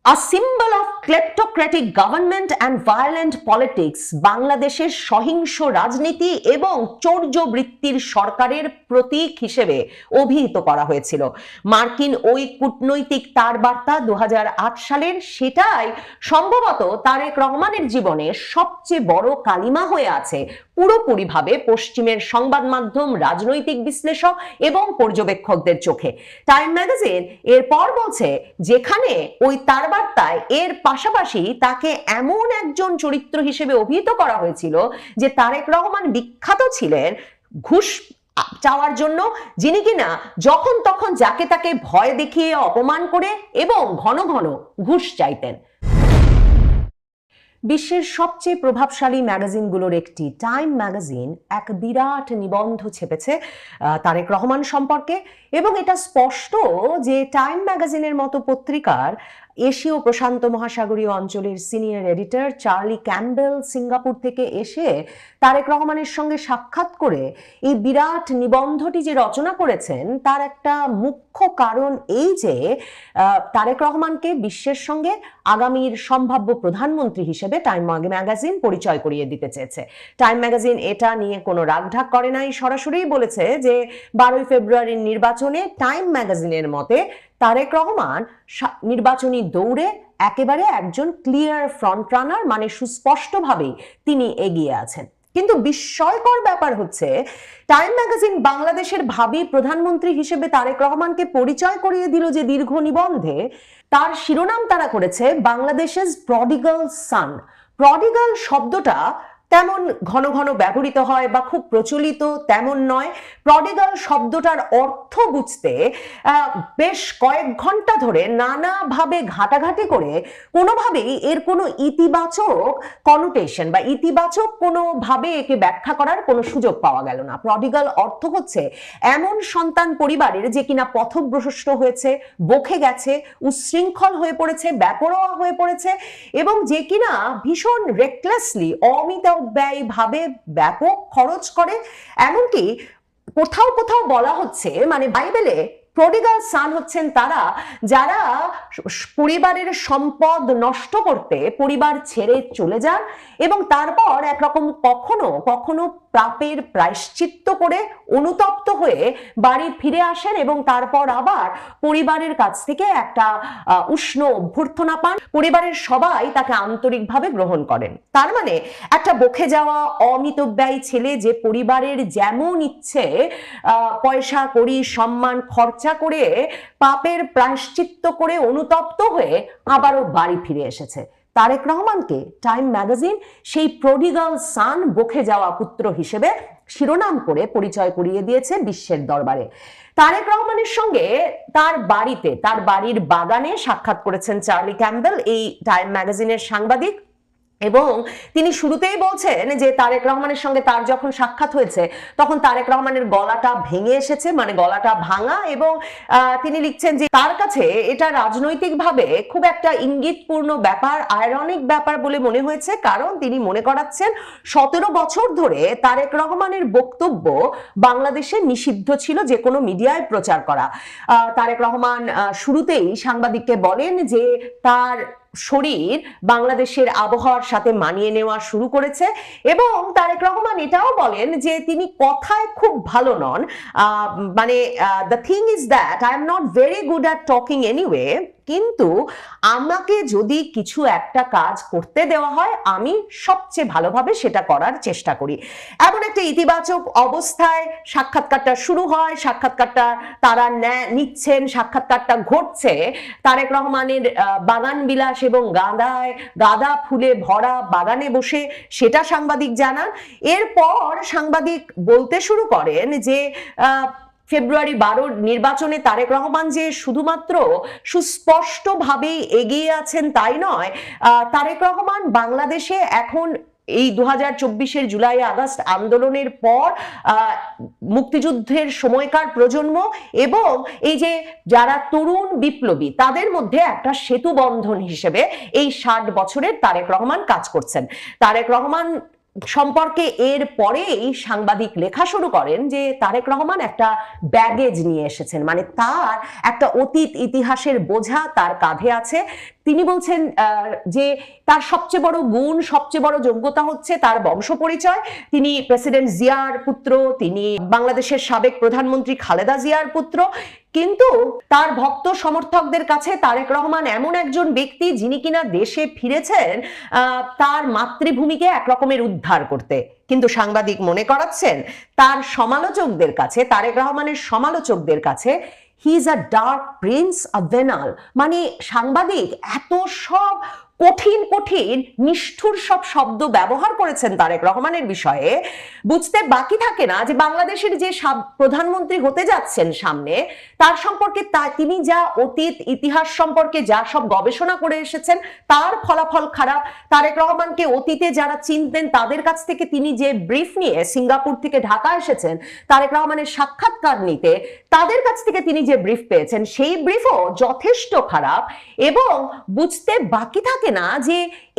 A symbol of kleptocratic government and violent politics, বাংলাদেশের সহিংস রাজনীতি এবং চৌর্যবৃত্তির সরকারের প্রতীক হিসেবে অভিহিত করা হয়েছিল। মার্কিন ওই কূটনৈতিক তারবার্তা 2008 সালের, সেটাই সম্ভবত তারেক রহমানের জীবনে সবচেয়ে বড় কালিমা হয়ে আছে পুরোপুরিভাবে পশ্চিমের সংবাদ মাধ্যম, রাজনৈতিক বিশ্লেষক এবং পর্যবেক্ষকদের চোখে। টাইম ম্যাগাজিন এরপর বলছে, যেখানে ওই তারবার্তায় এর পাশাপাশি তাকে এমন একজন চরিত্র হিসেবে অভিহিত করা হয়েছিল যে তারেক রহমান বিখ্যাত ছিলেন ঘুষ চাওয়ার জন্য, যিনি কিনা যখন তখন যাকে তাকে ভয় দেখিয়ে অপমান করে এবং ঘন ঘন ঘুষ চাইতেন। বিশ্বের সবচেয়ে প্রভাবশালী ম্যাগাজিনগুলোর একটি টাইম ম্যাগাজিন এক বিরাট নিবন্ধ ছেপেছে তারেক রহমান সম্পর্কে, এবং এটা স্পষ্ট যে টাইম ম্যাগাজিনের মতো পত্রিকার এশীয় প্রশান্ত মহাসাগরীয় অঞ্চলের senior editor Charlie Campbell Singapore থেকে এসে তারেক রহমানের সঙ্গে সাক্ষাৎ করে এই বিরাট নিবন্ধটি যে রচনা করেছেন তার একটা মুখ্য কারণ এই যে তারেক রহমানকে বিশ্বের সঙ্গে আগামীর সম্ভাব্য প্রধানমন্ত্রী হিসেবে টাইম ম্যাগাজিন পরিচয় করিয়ে দিতে চেয়েছে। টাইম ম্যাগাজিন এটা নিয়ে কোনো রাগঢাক করে নাই, সরাসরি বলেছে যে 12 ফেব্রুয়ারির নির্বাচনে টাইম ম্যাগাজিনের মতে তারেক রহমান নির্বাচনী দৌড়ে একেবারে একজন ক্লিয়ার ফ্রন্ট রানার, মানে সুস্পষ্টভাবেই তিনি এগিয়ে আছেন। কিন্তু বিস্ময়কর ব্যাপার হচ্ছে, টাইম ম্যাগাজিন বাংলাদেশের ভাবী প্রধানমন্ত্রী হিসেবে তারেক রহমানকে পরিচয় করিয়ে দিল যে দীর্ঘ নিবন্ধে, তার শিরোনাম তারা করেছে বাংলাদেশের প্রডিগাল সান। প্রডিগাল শব্দটা তেমন ঘন ঘন ব্যবহৃত হয় বা খুব প্রচলিত তেমন নয়। প্রডিগাল শব্দটার অর্থ বুঝতে বেশ কয়েক ঘন্টা ধরে নানাভাবে ঘাটাঘাটি করে কোনোভাবেই এর কোনো ইতিবাচক কনোটেশন বা ইতিবাচক কোনোভাবে একে ব্যাখ্যা করার কোনো সুযোগ পাওয়া গেল না। প্রডিগাল অর্থ হচ্ছে এমন সন্তান পরিবারের যে কিনা পথভ্রষ্ট হয়েছে, বকে গেছে, উচ্ছৃঙ্খল হয়ে পড়েছে, বেপরোয়া হয়ে পড়েছে, এবং যে কিনা ভীষণ রেকলেসলি ব্যয় ভাবে ব্যাপক খরচ করে। এমনকি কোথাও কোথাও বলা হচ্ছে, মানে বাইবেলে প্রডিগাল সান হচ্ছেন তারা যারা পরিবারের সম্পদ নষ্ট করতে পরিবার ছেড়ে চলে যান এবং তারপর একরকম কখনো কখনো পাপের প্রায়শ্চিত্ত করে অনুতপ্ত হয়ে বাড়ি ফিরে আসেন এবং তারপর আবার পরিবারের কাছ থেকে একটা উষ্ণ অভ্যর্থনা পান। পরিবারের সবাই তাকে আন্তরিকভাবে গ্রহণ করেন। তার মানে একটা বকে যাওয়া অমিতব্যয়ী ছেলে যে পরিবারের যেমন ইচ্ছে পয়সা কড়ি সম্মান খরচা করে পাপের প্রায়শ্চিত্ত করে অনুতপ্ত হয়ে আবারও বাড়ি ফিরে এসেছে। তারেক রহমানকে টাইম ম্যাগাজিন সেই প্রডিগাল সান, বকে যাওয়া পুত্র হিসেবে শিরোনাম করে পরিচয় করিয়ে দিয়েছে বিশ্বের দরবারে। তারেক রহমানের সঙ্গে তার বাড়িতে, তার বাড়ির বাগানে সাক্ষাৎ করেছেন চার্লি ক্যাম্বেল, এই টাইম ম্যাগাজিনের সাংবাদিক, এবং তিনি শুরুতেই বলছেন যে তারেক রহমানের সঙ্গে তার যখন সাক্ষাৎ হয়েছে তখন তারেক রহমানের গলাটা ভেঙে এসেছে, মানে গলাটা ভাঙা, এবং তিনি লিখছেন যে তার কাছে এটা রাজনৈতিকভাবে খুব একটা ইঙ্গিতপূর্ণ ব্যাপার, আয়রনিক ব্যাপার বলে মনে হয়েছে, কারণ তিনি মনে করাচ্ছেন 17 বছর ধরে তারেক রহমানের বক্তব্য বাংলাদেশে নিষিদ্ধ ছিল যে কোনো মিডিয়ায় প্রচার করা। তারেক রহমান শুরুতেই সাংবাদিককে বলেন যে তার শরীর বাংলাদেশের আবহাওয়ার সাথে মানিয়ে নেওয়া শুরু করেছে, এবং তারেক রহমান এটাও বলেন যে তিনি কথায় খুব ভালো নন, মানে the thing is that I am not very good at talking anyway, কিন্তু আমাকে যদি কিছু একটা কাজ করতে দেওয়া হয় আমি সবচেয়ে ভালোভাবে সেটা করার চেষ্টা করি। এমন একটা ইতিবাচক অবস্থায় সাক্ষাৎকারটা শুরু হয়। সাক্ষাৎকারটা তারা নিচ্ছেন, সাক্ষাৎকারটা ঘটছে তারেক রহমানের বাগান বিলাস এবং গাঁদা ফুলে ভরা বাগানে বসে, সেটা সাংবাদিক জানান। এরপর সাংবাদিক বলতে শুরু করেন যে ফেব্রুয়ারি 12 নির্বাচনে তারেক রহমান যে শুধুমাত্র সুস্পষ্টভাবেই এগিয়ে আছেন তাই নয়, তারেক রহমান বাংলাদেশে এখন এই 2024-এর জুলাই আগস্ট আন্দোলনের পর মুক্তিযুদ্ধের সময়কার প্রজন্ম এবং এই যে যারা তরুণ বিপ্লবী তাদের মধ্যে একটা সেতু বন্ধন হিসেবে এই 60 বছরের তারেক রহমান কাজ করছেন। তারেক রহমান সম্পর্কে এর পরেই সাংবাদিক লেখা শুরু করেন যে তারেক রহমান একটা ব্যাগেজ নিয়ে এসেছেন, মানে তার একটা অতীত ইতিহাসের বোঝা তার কাঁধে আছে। তিনি বলছেন যে তার সবচেয়ে বড় গুণ, সবচেয়ে বড় যোগ্যতা হচ্ছে তার বংশ পরিচয়। তিনি প্রেসিডেন্ট জিয়ার পুত্র, তিনি বাংলাদেশের সাবেক প্রধানমন্ত্রী খালেদা জিয়ার পুত্র, কিন্তু তার ভক্ত সমর্থকদের কাছে তারেক রহমান এমন একজন ব্যক্তি যিনি কিনা দেশে ফিরেছেন তার মাতৃভূমিকে একরকমের উদ্ধার করতে। কিন্তু সাংবাদিক মনে করাচ্ছেন তার সমালোচকদের কাছে, তারেক রহমানের সমালোচকদের কাছে, he is a dark prince of venal. মানে সাংবাদিক এত সব কঠিন কঠিন নিষ্ঠুর সব শব্দ ব্যবহার করেছেন তারেক রহমানের বিষয়ে, বুঝতে বাকি থাকে না যে বাংলাদেশের যে প্রধানমন্ত্রী হতে যাচ্ছেন সামনে, তার সম্পর্কে তিনি যা অতীত ইতিহাস সম্পর্কে যা সব গবেষণা করে এসেছেন তার ফলাফল খারাপ। তারেক রহমানকে অতীতে যারা চিনতেন তাদের কাছ থেকে তিনি যে ব্রিফ নিয়ে সিঙ্গাপুর থেকে ঢাকা এসেছেন তারেক রহমানের সাক্ষাৎকার নিতে, তাদের কাছ থেকে তিনি যে ব্রিফ পেয়েছেন সেই ব্রিফও যথেষ্ট খারাপ। এবং বুঝতে বাকি থাকে না যে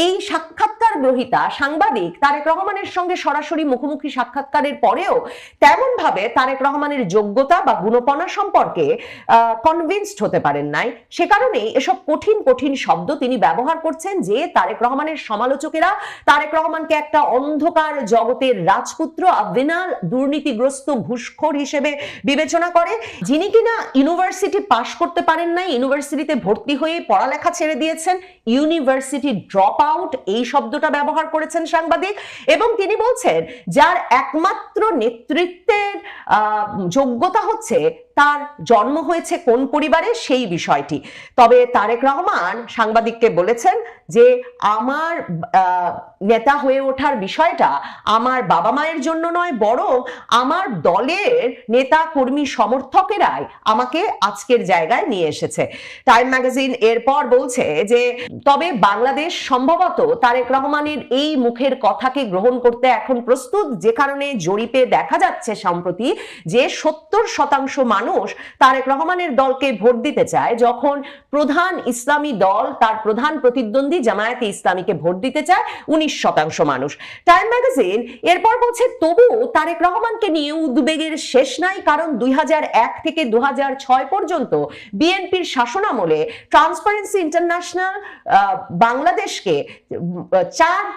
এই সাক্ষাৎকার গ্রহীতা সাংবাদিক তারেক রহমানের সঙ্গে সরাসরি মুখোমুখি সাক্ষাৎকারের পরেও তেমন ভাবে তারেক রহমানের যোগ্যতা বা গুণপনা সম্পর্কে কনভিন্সড হতে পারেন নাই। সে কারণে এসব কঠিন কঠিন শব্দ তিনি ব্যবহার করছেন যে তারেক রহমানের সমালোচকেরা তারেক রহমানকে একটা অন্ধকার জগতের রাজপুত্র, আভিনাল, দুর্নীতিগ্রস্ত ঘুষখোর হিসেবে বিবেচনা করে, যিনি কিনা ইউনিভার্সিটি পাশ করতে পারেন নাই, ইউনিভার্সিটিতে ভর্তি হয়ে পড়ালেখা ছেড়ে দিয়েছেন, ইউনিভার্সিটি ড্রপ আউট এই শব্দটা ব্যবহার করেছেন সাংবাদিক। এবং তিনি বলছেন যার একমাত্র নেতৃত্বের যোগ্যতা হচ্ছে তার জন্ম হয়েছে কোন পরিবারে সেই বিষয়টি। তবে তারেক রহমান সাংবাদিককে বলেছেন যে আমার নেতা হয়ে ওঠার বিষয়টা আমার বাবা মায়ের জন্য নয়, বরং আমার দলের নেতা কর্মী সমর্থকেরাই আমাকে আজকের জায়গায় নিয়ে এসেছে। টাইম ম্যাগাজিন এরপর বলছে যে তবে বাংলাদেশ সম্ভবত তারেক রহমানের এই মুখের কথাকে গ্রহণ করতে এখন প্রস্তুত, যে কারণে জরিপে দেখা যাচ্ছে সম্প্রতি যে 70% মানুষ তারেক রহমানের দলকে ভোট দিতে চায়, যখন প্রধান ইসলামী দল তার প্রধান প্রতিদ্বন্দ্বী জামায়াতে ইসলামীকে ভোট দিতে চায় 19% মানুষ। টাইম ম্যাগাজিন এরপর বলছে তবু তারেক রহমানকে নিয়ে উদ্বেগের শেষ নাই, কারণ 2001 থেকে 2006 পর্যন্ত বিএনপির শাসনামলে ট্রান্সপারেন্সি ইন্টারন্যাশনাল বাংলাদেশকে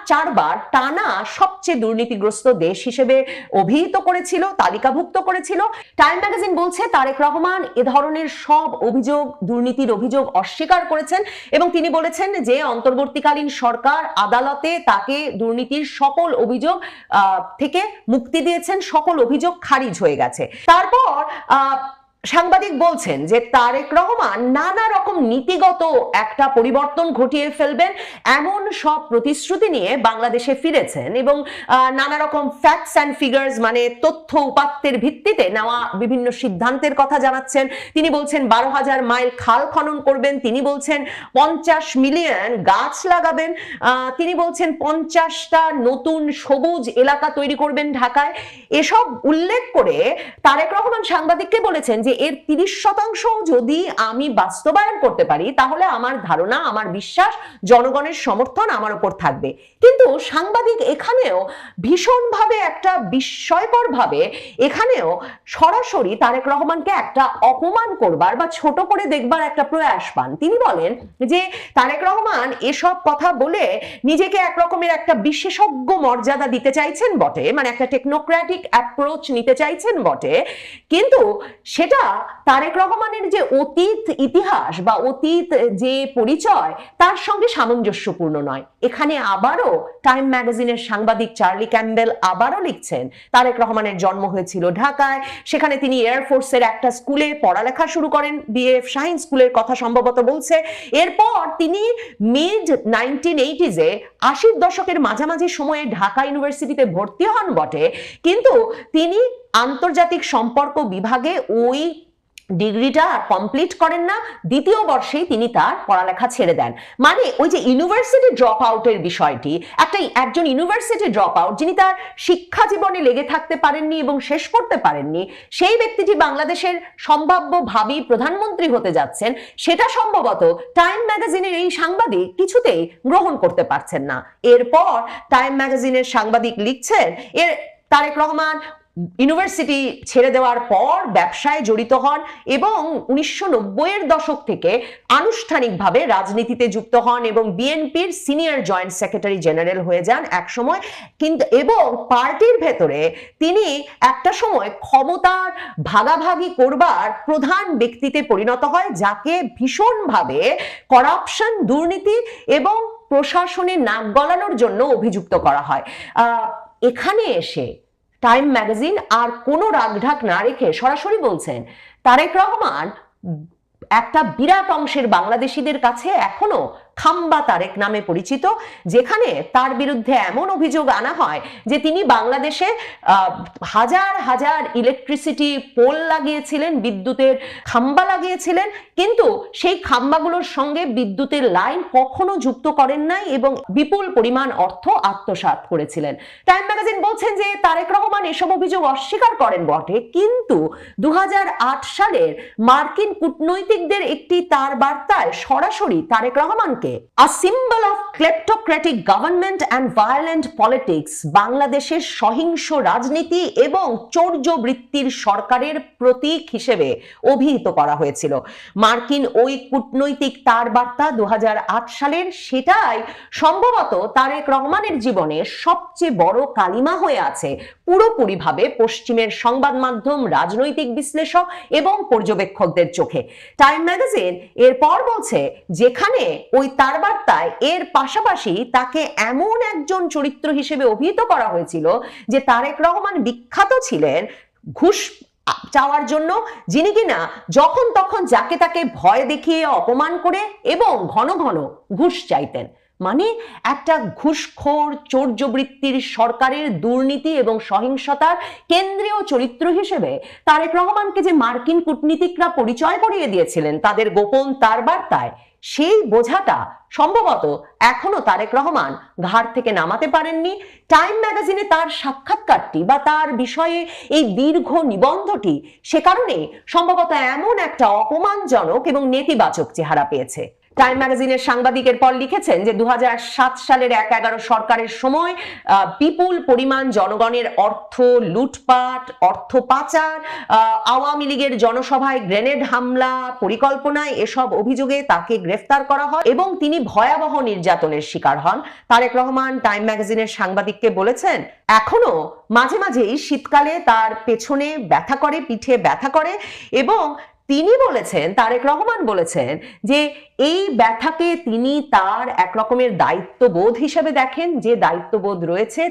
চারবার টানা সবচেয়ে দুর্নীতিগ্রস্ত দেশ হিসেবে অভিহিত করেছিল, তালিকাভুক্ত করেছিল। টাইম ম্যাগাজিন বলছে তারেক রহমান এ ধরনের সব অভিযোগ, দুর্নীতির অভিযোগ অস্বীকার করেছেন এবং তিনি বলেছেন যে অন্তর্বর্তীকালীন সরকার আদালতে তাকে দুর্নীতির সকল অভিযোগ থেকে মুক্তি দিয়েছেন, সকল অভিযোগ খারিজ হয়ে গেছে। তারপর সাংবাদিক বলছেন যে তারেক রহমান নানা রকম নীতিগত একটা পরিবর্তন ঘটিয়ে ফেলবেন এমন সব প্রতিশ্রুতি নিয়ে বাংলাদেশে ফিরেছেন এবং নানা রকম ফ্যাক্টস অ্যান্ড ফিগার্স, মানে তথ্য উপাত্তের ভিত্তিতে নেওয়া বিভিন্ন সিদ্ধান্তের কথা জানাচ্ছেন। তিনি বলছেন 12,000 মাইল খাল খনন করবেন, তিনি বলছেন 50 মিলিয়ন গাছ লাগাবেন, তিনি বলছেন 50টা নতুন সবুজ এলাকা তৈরি করবেন ঢাকায়। এসব উল্লেখ করে তারেক রহমান সাংবাদিককে বলেছেন যে এর 30% যদি আমি বাস্তবায়ন করতে পারি তাহলে আমার ধারণা, আমার বিশ্বাস জনগণের সমর্থন আমার উপর থাকবে। কিন্তু সাংবাদিক এখানেও ভীষণভাবে একটা বিস্ময়কর ভাবে এখানেও সরাসরি তারেক রহমানকে একটা অপমান করবার বা ছোট করে দেখবার একটা প্রয়াস পান। তিনি বলেন যে তারেক রহমান এসব কথা বলে নিজেকে একরকমের একটা বিশেষজ্ঞ মর্যাদা দিতে চাইছেন বটে, মানে একটা টেকনোক্র্যাটিক অ্যাপ্রোচ নিতে চাইছেন বটে, কিন্তু সেটা তারেক রহমানের যে অতীত ইতিহাস বা অতীত যে পরিচয় তার সঙ্গে সামঞ্জস্যপূর্ণ নয়। এখানে আবারও টাইম ম্যাগাজিনের সাংবাদিক চার্লি ক্যাম্বেল আবারও লিখছেন তারেক রহমানের জন্ম হয়েছিল ঢাকায়, সেখানে তিনি এয়ারফোর্সের একটা স্কুলে পড়ালেখা শুরু করেন, বিএফ শাহিন স্কুলের কথা সম্ভবত বলছে। এরপর তিনি মিড 1980s-এ 80-র দশকের মাঝামাঝি সময়ে ঢাকা ইউনিভার্সিটিতে ভর্তি হন বটে, কিন্তু তিনি আন্তর্জাতিক সম্পর্ক বিভাগে ওই ডিগ্রিটা কমপ্লিট করেন না, দ্বিতীয় বর্ষেই তিনি তার পড়ালেখা ছেড়ে দেন। মানে ওই যে ইউনিভার্সিটি ড্রপ আউটের বিষয়টি, একজন ইউনিভার্সিটি ড্রপ আউট যিনি তার শিক্ষা জীবনে লেগে থাকতে পারেননি এবং শেষ করতে পারেননি, সেই ব্যক্তিটি বাংলাদেশের সম্ভাব্য ভাবী প্রধানমন্ত্রী হতে যাচ্ছেন, সেটা সম্ভবত টাইম ম্যাগাজিনের এই সাংবাদিক কিছুতেই গ্রহণ করতে পারছেন না। এরপর টাইম ম্যাগাজিনের সাংবাদিক লিখছেন, তারেক রহমান ইউনিভার্সিটি ছেড়ে দেওয়ার পর ব্যবসায় জড়িত হন এবং 1990-এর দশক থেকে আনুষ্ঠানিকভাবে রাজনীতিতে যুক্ত হন এবং বিএনপির সিনিয়র জয়েন্ট সেক্রেটারি জেনারেল হয়ে যান একসময়। কিন্তু এবং পার্টির ভেতরে তিনি একটা সময় ক্ষমতার ভাগাভাগি করবার প্রধান ব্যক্তিতে পরিণত হয়, যাকে ভীষণভাবে করাপশন, দুর্নীতি এবং প্রশাসনে নাক গলানোর জন্য অভিযুক্ত করা হয়। এখানে এসে টাইম ম্যাগাজিন আর কোনো রাগঢাক না রেখে সরাসরি বলছেন তারেক রহমান একটা বিরাট অংশের বাংলাদেশিদের কাছে এখনো খাম্বা তারেক নামে পরিচিত, যেখানে তার বিরুদ্ধে এমন অভিযোগ আনা হয় যে তিনি বাংলাদেশে হাজার হাজার ইলেকট্রিসিটি পোল লাগিয়েছিলেন, বিদ্যুতের খাম্বা লাগিয়েছিলেন, কিন্তু সেই খাম্বাগুলোর সঙ্গে বিদ্যুতের লাইন কখনো যুক্ত করেন নাই এবং বিপুল পরিমাণ অর্থ আত্মসাৎ করেছিলেন। টাইম ম্যাগাজিন বলছেন যে তারেক রহমান এসব অভিযোগ অস্বীকার করেন বটে, কিন্তু 2008 সালের মার্কিন কূটনৈতিকদের একটি তার বার্তায় সরাসরি তারেক রহমানকে a symbol of kleptocratic government and violent politics, বাংলাদেশের সহিংস রাজনীতি এবং চৌর্যবৃত্তির সরকারের প্রতীক হিসেবে অভিহিত করা হয়েছিল। মার্কিন ওই কূটনৈতিক তার বার্তা 2008 সালের, সেটাই সম্ভবত তারেক রহমানের জীবনে সবচেয়ে বড় কালিমা হয়ে আছে পুরোপুরিভাবে পশ্চিমের সংবাদ মাধ্যম, রাজনৈতিক বিশ্লেষক এবং পর্যবেক্ষকদের চোখে। টাইম ম্যাগাজিন এরপর বলছে, যেখানে ওই তার বার্তায় এর পাশাপাশি তাকে এমন একজন চরিত্র হিসেবে অভিহিত করা হয়েছিল যে তারেক রহমান বিখ্যাত ছিলেন ঘুষ চাওয়ার জন্য, যিনি কিনা যখন তখন যাকে তাকে ভয় দেখিয়ে অপমান করে এবং ঘন ঘন ঘুষ চাইতেন। মানে একটা ঘুষখোর চৌর্যবৃত্তির সরকারের দুর্নীতি এবং সহিংসতার কেন্দ্রীয় চরিত্র হিসেবে তারেক রহমানকে যে মার্কিন কূটনীতিকরা পরিচয় করিয়ে দিয়েছিলেন তাদের গোপন তার বার্তায়, সেই বোঝাটা সম্ভবত এখনো তারেক রহমান ঘাড় থেকে নামাতে পারেননি। টাইম ম্যাগাজিনে তার সাক্ষাৎকারটি বা তার বিষয়ে এই দীর্ঘ নিবন্ধটি সে কারণে সম্ভবত এমন একটা অপমানজনক এবং নেতিবাচক চেহারা পেয়েছে। টাইম ম্যাগাজিনের সাংবাদিকের পর লিখেছেন যে 2007 সালের 1-11 সরকারের সময় বিপুল পরিমাণ জনগণের অর্থ লুটপাট, অর্থ পাচার, আওয়ামী লীগের জনসভায় গ্রেনেড হামলা পরিকল্পনায়, এসব অভিযোগে তাকে গ্রেফতার করা হয় এবং তিনি ভয়াবহ নির্যাতনের শিকার হন। তারেক রহমান টাইম ম্যাগাজিনের সাংবাদিককে বলেছেন, এখনো মাঝে মাঝেই শীতকালে তার পেছনে ব্যথা করে, পিঠে ব্যথা করে, এবং তিনি বলেছেন, তারেক রহমান বলেছেন যে এই ব্যথাকে তিনি তার এক রকমের দায়িত্ববোধ হিসেবে দেখেন, যে দায়িত্ববোধ রয়েছে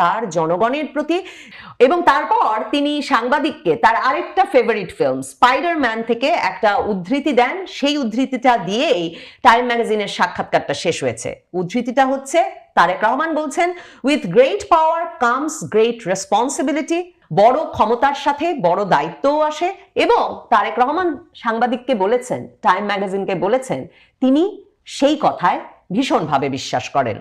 তার জনগণের প্রতি। এবং তারপর তিনি সাংবাদিককে তার আরেকটা ফেভারিট ফিল্ম স্পাইডারম্যান থেকে একটা উদ্ধৃতি দেন। সেই উদ্ধৃতিটা দিয়েই টাইম ম্যাগাজিনের সাক্ষাৎকারটা শেষ হয়েছে। উদ্ধৃতিটা হচ্ছে, তারেক রহমান বলছেন, with great power comes great responsibility, বড় ক্ষমতার সাথে বড় দায়িত্বও আসে। এবং তারেক রহমান সাংবাদিককে বলেছেন, টাইম ম্যাগাজিনকে বলেছেন, তিনি সেই কথায় ভীষণভাবে বিশ্বাস করেন।